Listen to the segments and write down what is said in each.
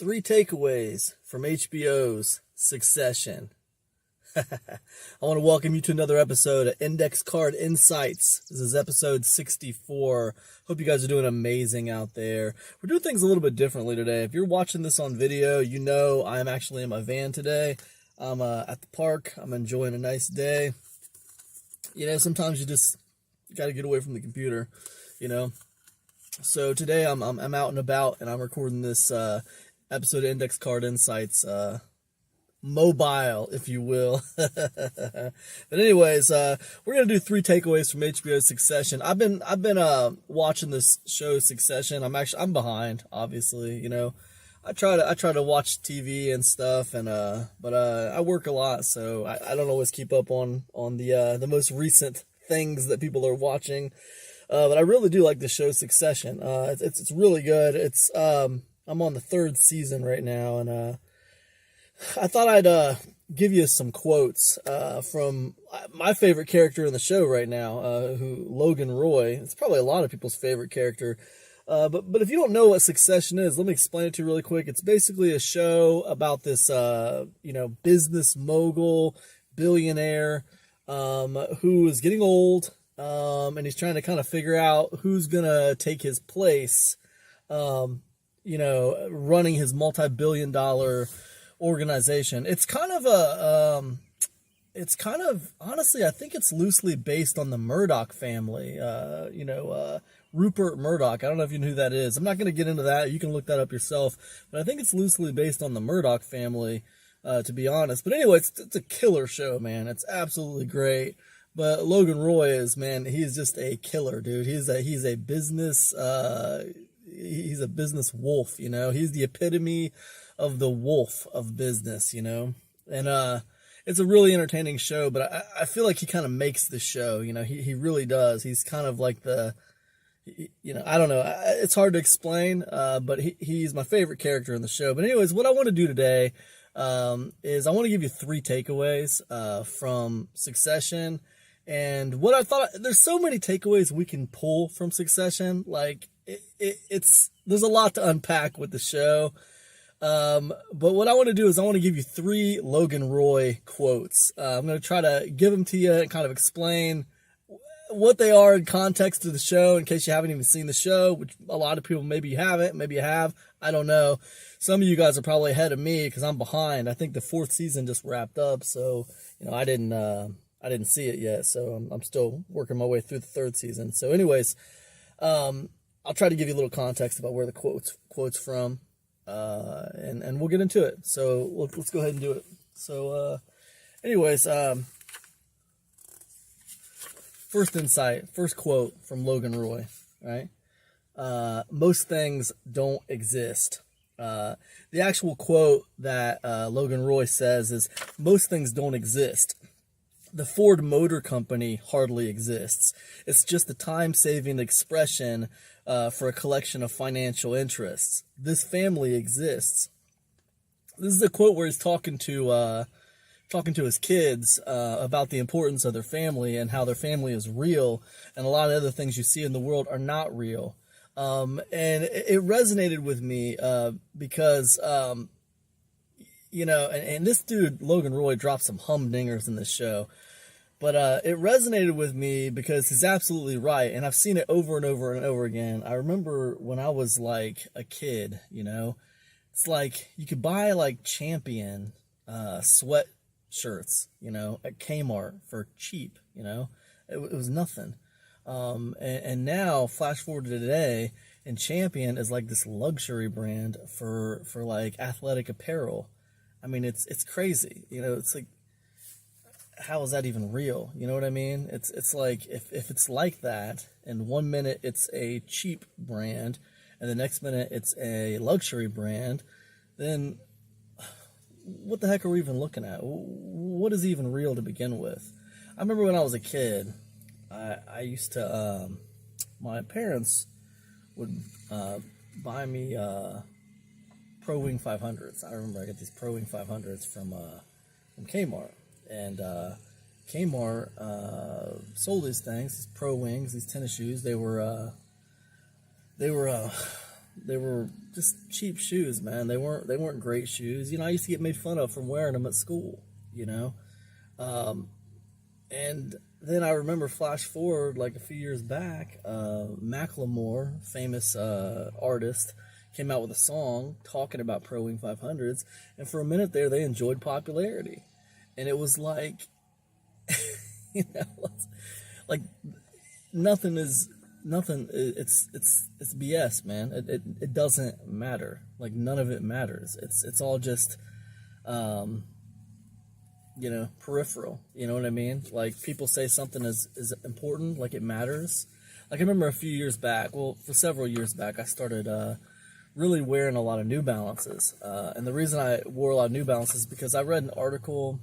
Three takeaways from HBOs Succession. I want to welcome you to another episode of Index Card Insights. This is episode 64. Hope you guys are doing amazing out there. We're doing things a little bit differently today. If you're watching this on video, you know I'm actually in my van today. I'm at the park. I'm enjoying a nice day. You know, sometimes you just got to get away from the computer, you know. So today I'm out and about, and I'm recording this episode of Index Card Insights, mobile, if you will. But anyways, we're gonna do three takeaways from HBO's Succession. I've been watching this show Succession. I'm behind, obviously. You know, I try to watch TV and stuff, and but I work a lot, so I don't always keep up on the most recent things that people are watching. But I really do like the show Succession. It's really good. It's I'm on the third season right now, and I thought I'd give you some quotes from my favorite character in the show right now, who Logan Roy. It's probably a lot of people's favorite character. But if you don't know what Succession is, let me explain it to you really quick. It's basically a show about this business mogul, billionaire, who is getting old, and he's trying to kind of figure out who's gonna take his place, running his multi-billion-dollar organization. It's kind of honestly, I think it's loosely based on the Murdoch family. Rupert Murdoch. I don't know if you know who that is. I'm not going to get into that. You can look that up yourself. But I think it's loosely based on the Murdoch family, to be honest. But anyway, it's a killer show, man. It's absolutely great. But Logan Roy he's just a killer, dude. He's a business wolf, you know. He's the epitome of the wolf of business, you know. And it's a really entertaining show, but I feel like he kind of makes the show, you know. He really does. He's kind of like I don't know. It's hard to explain, but he's my favorite character in the show. But anyways, what I want to do today is I want to give you three takeaways from Succession. And what I thought, there's so many takeaways we can pull from Succession. Like, there's a lot to unpack with the show. But what I want to do is I want to give you three Logan Roy quotes. I'm going to try to give them to you and kind of explain what they are in context to the show, in case you haven't even seen the show, which a lot of people, maybe you haven't, maybe you have, I don't know. Some of you guys are probably ahead of me because I'm behind. I think the fourth season just wrapped up, so, you know, I didn't see it yet, so I'm still working my way through the third season. So anyways, I'll try to give you a little context about where the quote's from, and we'll get into it. So let's go ahead and do it. So anyways, first quote from Logan Roy, right? Most things don't exist. The actual quote that Logan Roy says is, most things don't exist. The Ford Motor Company hardly exists. It's just a time-saving expression for a collection of financial interests. This family exists. This is a quote where he's talking to his kids about the importance of their family and how their family is real, and a lot of other things you see in the world are not real. And it resonated with me because and this dude, Logan Roy, dropped some humdingers in this show. But it resonated with me because he's absolutely right. And I've seen it over and over and over again. I remember when I was like a kid, you know, it's like you could buy like Champion sweatshirts, you know, at Kmart for cheap, you know. It was nothing. And now, flash forward to today, and Champion is like this luxury brand for like athletic apparel. I mean, it's crazy. You know, it's like, how is that even real? You know what I mean? It's like, if it's like that, and 1 minute it's a cheap brand, and the next minute it's a luxury brand, then what the heck are we even looking at? What is even real to begin with? I remember when I was a kid, I used to, my parents would buy me Pro Wing 500s. I remember I got these Pro Wing 500s from Kmart. And Kmart sold these things, these Pro Wings, these tennis shoes. They were They were just cheap shoes, man. They weren't great shoes. I used to get made fun of from wearing them at school, And then I remember, flash forward like a few years back, Macklemore, famous artist, came out with a song talking about Pro Wing 500s, and for a minute there, they enjoyed popularity, and it was like, like nothing. It's BS, man. It doesn't matter. Like, none of it matters. It's all just, peripheral. You know what I mean? Like, people say something is important, like it matters. Like, I remember a few years back, for several years back, I started really wearing a lot of New Balances. And the reason I wore a lot of New Balances is because I read an article,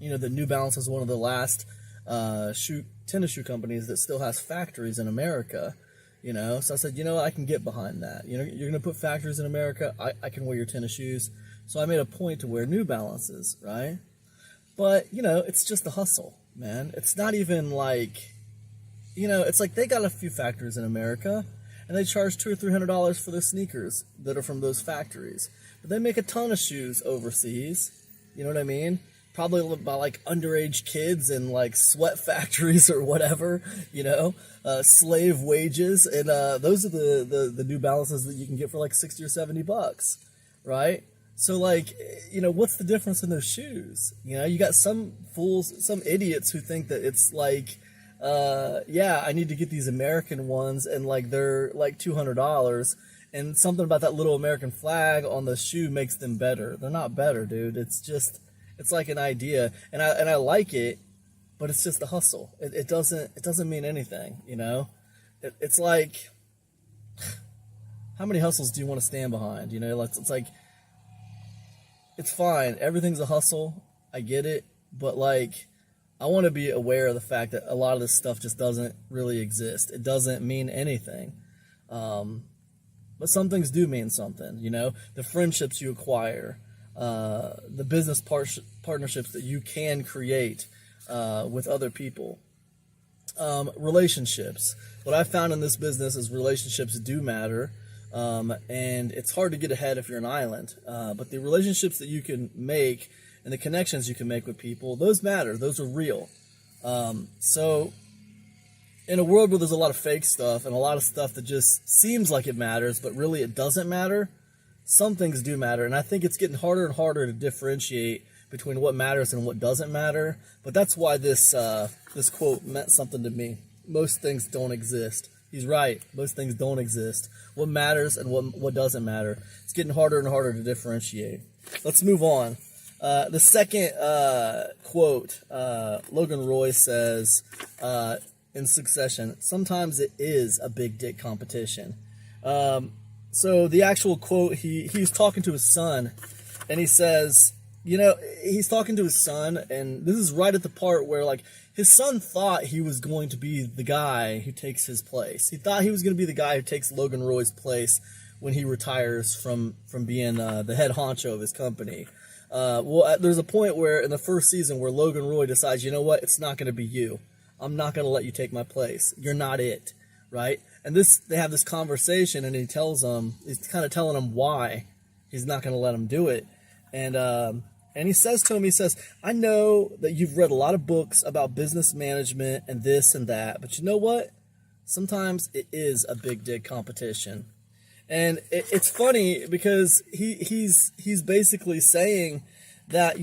that New Balance is one of the last tennis shoe companies that still has factories in America. So I said, I can get behind that. You're going to put factories in America, I can wear your tennis shoes. So I made a point to wear New Balances, right? But, it's just a hustle, man. It's not even like, it's like they got a few factories in America, and they charge $200 or $300 for their sneakers that are from those factories. But they make a ton of shoes overseas. You know what I mean? Probably by like underage kids in like sweat factories or whatever, slave wages. And those are the New Balances that you can get for like $60 or $70, right? So like, what's the difference in those shoes? You got some fools, some idiots who think that it's like, I need to get these American ones, and like they're like $200, and something about that little American flag on the shoe makes them better. They're not better, dude. It's like an idea, and I like it, but it's just a hustle. It doesn't mean anything, It's like, how many hustles do you want to stand behind? It's like, it's fine. Everything's a hustle. I get it, but like, I want to be aware of the fact that a lot of this stuff just doesn't really exist. It doesn't mean anything. But some things do mean something, the friendships you acquire, the business partnerships that you can create with other people, relationships. What I found in this business is relationships do matter, and it's hard to get ahead if you're an island. But the relationships that you can make and the connections you can make with people, those matter. Those are real. So in a world where there's a lot of fake stuff and a lot of stuff that just seems like it matters, but really it doesn't matter, some things do matter. And I think it's getting harder and harder to differentiate between what matters and what doesn't matter. But that's why this quote meant something to me. Most things don't exist. He's right. Most things don't exist. What matters and what doesn't matter. It's getting harder and harder to differentiate. Let's move on. The second quote, Logan Roy says in Succession, sometimes it is a big dick competition. So the actual quote, he's talking to his son, and he says, he's talking to his son, and this is right at the part where, like, his son thought he was going to be the guy who takes his place. He thought he was going to be the guy who takes Logan Roy's place when he retires from being the head honcho of his company. There's a point where in the first season where Logan Roy decides, you know what, it's not going to be you. I'm not going to let you take my place. You're not it, right? And they have this conversation, and he's kind of telling him why he's not going to let him do it. And he says to him, I know that you've read a lot of books about business management and this and that, but you know what? Sometimes it is a big dick competition. And it's funny because he's basically saying that,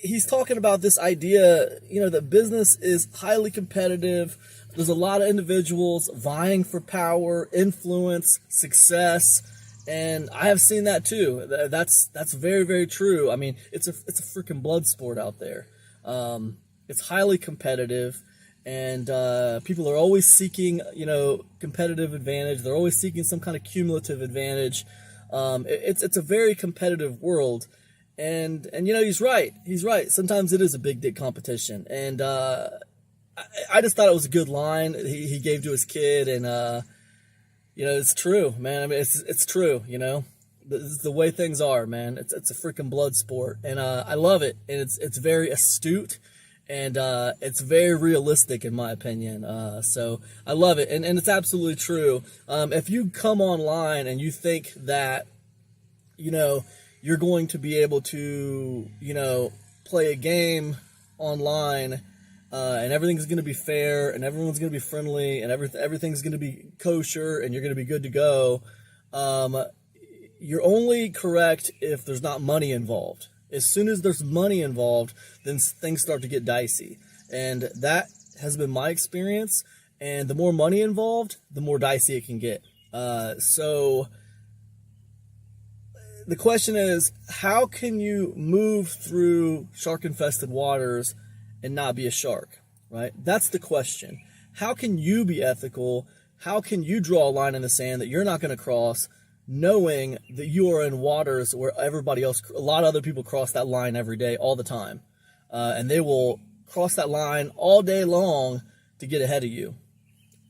he's talking about this idea, that business is highly competitive. There's a lot of individuals vying for power, influence, success. And I have seen that too. That's very, very true. I mean, it's a freaking blood sport out there. It's highly competitive, and people are always seeking, competitive advantage. They're always seeking some kind of cumulative advantage. It's a very competitive world, and he's right. He's right. Sometimes it is a big dick competition, and I just thought it was a good line he gave to his kid, and. It's true, man. I mean, it's true, This is the way things are, man. It's a freaking blood sport, and I love it. And it's very astute, And it's very realistic in my opinion. So I love it, and it's absolutely true. If you come online and you think that, you're going to be able to, play a game online, and everything's going to be fair, and everyone's going to be friendly, and everything's going to be kosher, and you're going to be good to go, you're only correct if there's not money involved. As soon as there's money involved, then things start to get dicey. And that has been my experience. And the more money involved, the more dicey it can get. So the question is, how can you move through shark-infested waters and not be a shark, right? That's the question. How can you be ethical? How can you draw a line in the sand that you're not going to cross, knowing that you are in waters where everybody else, a lot of other people cross that line every day, all the time. And they will cross that line all day long to get ahead of you.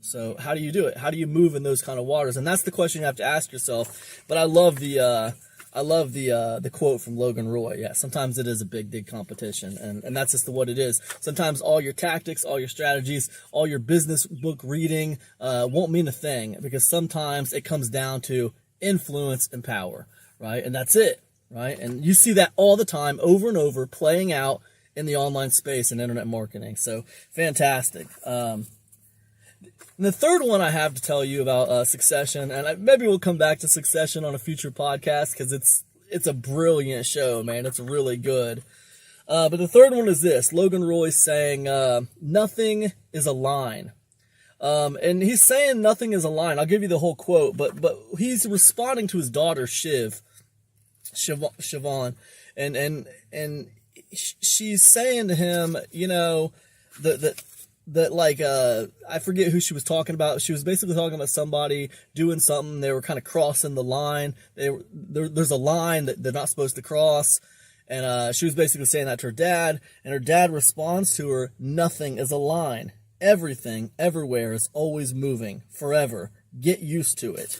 So how do you do it? How do you move in those kind of waters? And that's the question you have to ask yourself. But I love the quote from Logan Roy. Yeah, sometimes it is a big competition, and that's just what it is. Sometimes all your tactics, all your strategies, all your business book reading won't mean a thing, because sometimes it comes down to influence and power, right? And that's it, right? And you see that all the time, over and over, playing out in the online space and internet marketing. So fantastic. And the third one I have to tell you about Succession, and maybe we'll come back to Succession on a future podcast, because it's a brilliant show, man. It's really good. But the third one is this: Logan Roy saying nothing is a line. And he's saying nothing is a line. I'll give you the whole quote, but he's responding to his daughter Siobhan, and she's saying to him, that like I forget who she was talking about. She was basically talking about somebody doing something. They were kind of crossing the line. There's a line that they're not supposed to cross. And she was basically saying that to her dad, and her dad responds to her, "Nothing is a line. Everything, everywhere is always moving, forever. Get used to it."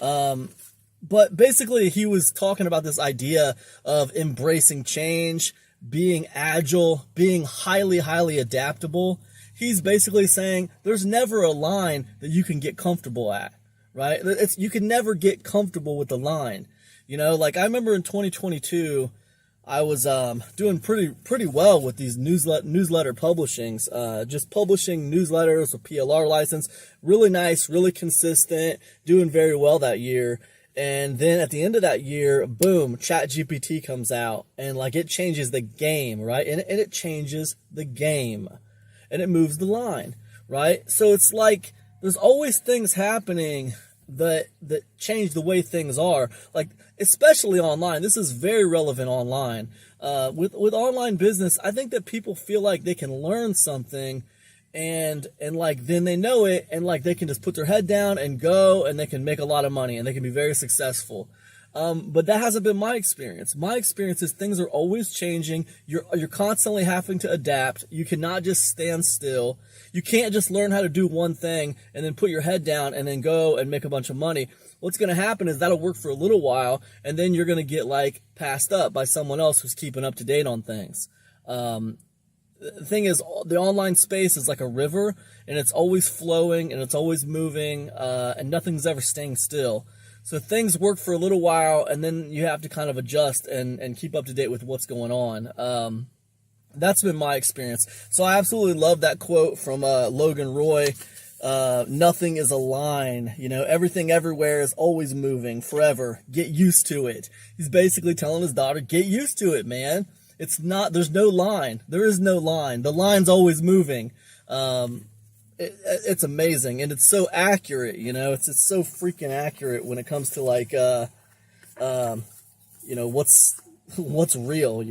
But basically, he was talking about this idea of embracing change, being agile, being highly adaptable. He's basically saying there's never a line that you can get comfortable at, right? You can never get comfortable with the line. Like I remember in 2022, I was doing pretty well with these newsletter publishings, just publishing newsletters with PLR license, really nice, really consistent, doing very well that year. And then at the end of that year, boom, ChatGPT comes out, and like it changes the game, right? And it changes the game, and it moves the line, right? So it's like there's always things happening that change the way things are, like especially online. This is very relevant online. With online business, I think that people feel like they can learn something and like then they know it, and like they can just put their head down and go, and they can make a lot of money, and they can be very successful. But that hasn't been my experience. My experience is things are always changing. You're constantly having to adapt. You cannot just stand still. You can't just learn how to do one thing and then put your head down and then go and make a bunch of money. What's going to happen is that'll work for a little while, and then you're going to get like passed up by someone else who's keeping up to date on things. The thing is, the online space is like a river, and it's always flowing, and it's always moving, and nothing's ever staying still. So things work for a little while, and then you have to kind of adjust and keep up to date with what's going on. That's been my experience. So I absolutely love that quote from Logan Roy. Nothing is a line. Everything everywhere is always moving, forever. Get used to it. He's basically telling his daughter, get used to it, man. There's no line. There is no line. The line's always moving. It's amazing, and it's so accurate, it's so freaking accurate when it comes to like, what's real,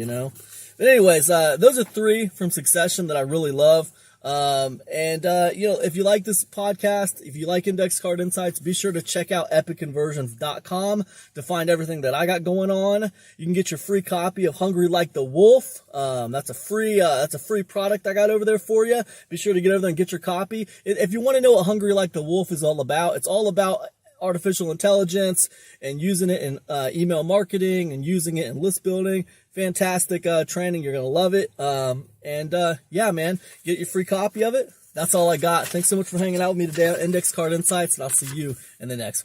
But anyways, those are three from Succession that I really love. If you like this podcast, if you like Index Card Insights, be sure to check out epicconversions.com to find everything that I got going on. You can get your free copy of Hungry Like the Wolf. That's a free product I got over there for you. Be sure to get over there and get your copy. If you want to know what Hungry Like the Wolf is all about, it's all about artificial intelligence and using it in email marketing and using it in list building. Fantastic training. You're going to love it. Yeah, man, get your free copy of it. That's all I got. Thanks so much for hanging out with me today on Index Card Insights, and I'll see you in the next one.